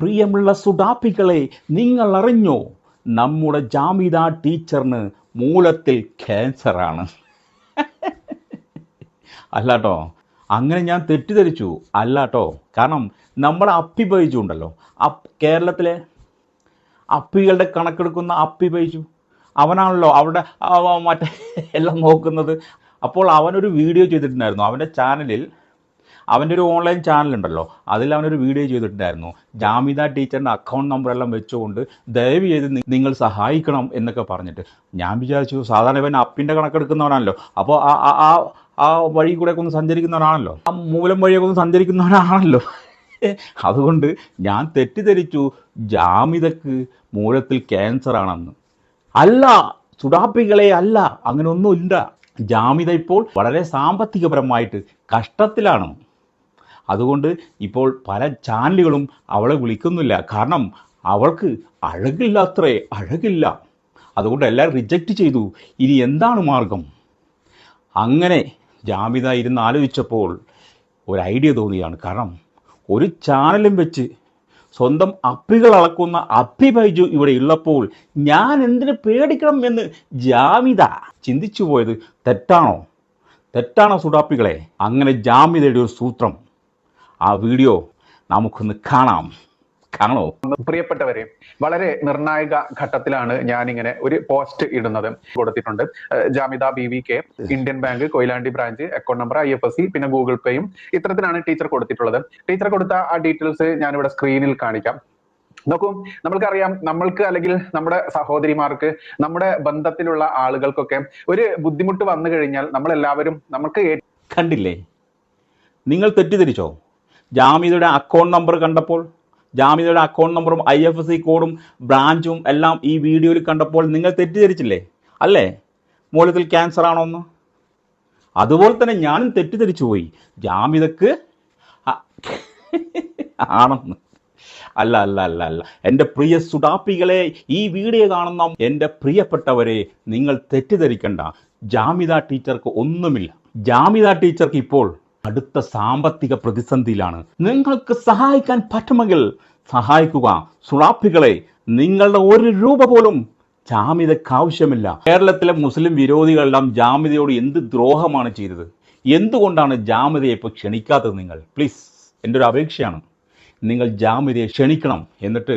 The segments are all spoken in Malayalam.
പ്രിയമുള്ള സുഡാപ്പികളെ, നിങ്ങൾ അറിഞ്ഞോ നമ്മുടെ ജാമിദ ടീച്ചറിന് മൂലത്തിൽ ക്യാൻസറാണ്. അല്ലാട്ടോ, അങ്ങനെ ഞാൻ തെറ്റിദ്ധരിച്ചു അല്ലാട്ടോ. കാരണം നമ്മുടെ അപ്പി ബൈജു ഉണ്ടല്ലോ, കേരളത്തിലെ അപ്പികളുടെ കണക്കെടുക്കുന്ന അപ്പി ബൈജു, അവനാണല്ലോ അവിടെ മറ്റേ എല്ലാം നോക്കുന്നത്. അപ്പോൾ അവനൊരു വീഡിയോ ചെയ്തിട്ടുണ്ടായിരുന്നു അവൻ്റെ ചാനലിൽ. അവൻ്റെ ഒരു ഓൺലൈൻ ചാനലുണ്ടല്ലോ, അതിൽ അവനൊരു വീഡിയോ ചെയ്തിട്ടുണ്ടായിരുന്നു. ജാമിദ ടീച്ചറിൻ്റെ അക്കൗണ്ട് നമ്പറെല്ലാം വെച്ചുകൊണ്ട് ദയവ് ചെയ്ത് നിങ്ങൾ സഹായിക്കണം എന്നൊക്കെ പറഞ്ഞിട്ട്. ഞാൻ വിചാരിച്ചു സാധാരണ ഇവൻ അപ്പിൻ്റെ കണക്കെടുക്കുന്നവനാണല്ലോ, അപ്പോൾ ആ വഴി കൂടെയൊക്കെ ഒന്ന് സഞ്ചരിക്കുന്നവനാണല്ലോ, ആ മൂലം വഴിയൊക്കെ ഒന്ന് സഞ്ചരിക്കുന്നവനാണല്ലോ. അതുകൊണ്ട് ഞാൻ തെറ്റിദ്ധരിച്ചു ജാമിദക്ക് മൂലത്തിൽ ക്യാൻസർ ആണെന്ന്. അല്ല സുഡാപ്പികളെ, അല്ല, അങ്ങനെ ഒന്നുമില്ല. ജാമിദ ഇപ്പോൾ വളരെ സാമ്പത്തികപരമായിട്ട് കഷ്ടത്തിലാണ്. അതുകൊണ്ട് ഇപ്പോൾ പല ചാനലുകളും അവളെ വിളിക്കുന്നില്ല. കാരണം അവൾക്ക് അഴകില്ല, അത്രേ അഴകില്ല. അതുകൊണ്ട് എല്ലാവരും റിജക്റ്റ് ചെയ്തു. ഇനി എന്താണ് മാർഗം? അങ്ങനെ ജാമിദ ഇരുന്ന് ആലോചിച്ചപ്പോൾ ഒരു ഐഡിയ തോന്നിയാണ്. കാരണം ഒരു ചാനലും വെച്ച് സ്വന്തം അപ്പികൾ അളക്കുന്ന അപ്പി ബൈജു ഇവിടെ ഉള്ളപ്പോൾ ഞാൻ എന്തിനു പേടിക്കണം എന്ന് ജാമിദ ചിന്തിച്ചു പോയത് തെറ്റാണോ സുഡാപ്പികളെ? അങ്ങനെ ജാമിദയുടെ ഒരു സൂത്രം, ആ വീഡിയോ നമുക്കൊന്ന് കാണണോ? പ്രിയപ്പെട്ടവരെ, വളരെ നിർണായക ഘട്ടത്തിലാണ് ഞാനിങ്ങനെ ഒരു പോസ്റ്റ് ഇടുന്നത്. കൊടുത്തിട്ടുണ്ട് Jamida BVK, Indian bank Koyilandy branch, account number IFSC, പിന്നെ ഗൂഗിൾ പേയും. ഇത്തരത്തിലാണ് ടീച്ചർ കൊടുത്തിട്ടുള്ളത്. ടീച്ചർ കൊടുത്ത ആ ഡീറ്റെയിൽസ് ഞാനിവിടെ സ്ക്രീനിൽ കാണിക്കാം. നോക്കൂ, നമ്മൾക്കറിയാം, നമ്മൾക്ക് അല്ലെങ്കിൽ നമ്മുടെ സഹോദരിമാർക്ക്, നമ്മുടെ ബന്ധത്തിലുള്ള ആളുകൾക്കൊക്കെ ഒരു ബുദ്ധിമുട്ട് വന്നു കഴിഞ്ഞാൽ നമ്മളെല്ലാവരും നമുക്ക് കണ്ടില്ലേ? നിങ്ങൾ തെറ്റിദ്ധരിച്ചോ? ജാമിദയുടെ അക്കൗണ്ട് നമ്പർ കണ്ടപ്പോൾ, ജാമിദയുടെ അക്കൗണ്ട് നമ്പറും IFSC കോഡും ബ്രാഞ്ചും എല്ലാം ഈ വീഡിയോയിൽ കണ്ടപ്പോൾ നിങ്ങൾ തെറ്റിദ്ധരിച്ചില്ലേ? അല്ലേ, മൂലത്തിൽ ക്യാൻസർ ആണോ എന്ന്? അതുപോലെ തന്നെ ഞാനും തെറ്റിദ്ധരിച്ചു പോയി, ജാമിദക്ക് ആണെന്ന്. അല്ല. എൻ്റെ പ്രിയ സുഡാപ്പികളെ, ഈ വീഡിയോ കാണുന്ന എൻ്റെ പ്രിയപ്പെട്ടവരെ, നിങ്ങൾ തെറ്റിദ്ധരിക്കണ്ട. ജാമിദ ടീച്ചർക്ക് ഒന്നുമില്ല. ജാമിദ ടീച്ചർക്ക് ഇപ്പോൾ അടുത്ത സാമ്പത്തിക പ്രതിസന്ധിയിലാണ്. നിങ്ങൾക്ക് സഹായിക്കാൻ പറ്റുമെങ്കിൽ സഹായിക്കുക. സുഡാപ്പികളെ, നിങ്ങളുടെ ഒരു രൂപ പോലും ജാമിദക്ക് ആവശ്യമില്ല. കേരളത്തിലെ മുസ്ലിം വിരോധികളെല്ലാം ജാമിദയോട് എന്ത് ദ്രോഹമാണ് ചെയ്തത്? എന്തുകൊണ്ടാണ് ജാമിദയെ ഇപ്പോൾ ക്ഷണിക്കാത്തത്? നിങ്ങൾ പ്ലീസ്, എൻ്റെ ഒരു അപേക്ഷയാണ്, നിങ്ങൾ ജാമിദയെ ക്ഷണിക്കണം. എന്നിട്ട്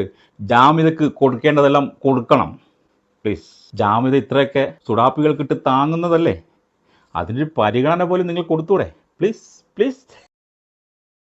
ജാമിദക്ക് കൊടുക്കേണ്ടതെല്ലാം കൊടുക്കണം. പ്ലീസ്, ജാമിദ ഇത്രയൊക്കെ സുഡാപ്പികൾക്കിട്ട് താങ്ങുന്നതല്ലേ, അതിനൊരു പരിഗണന പോലും നിങ്ങൾ കൊടുത്തൂടെ? പ്ലീസ്.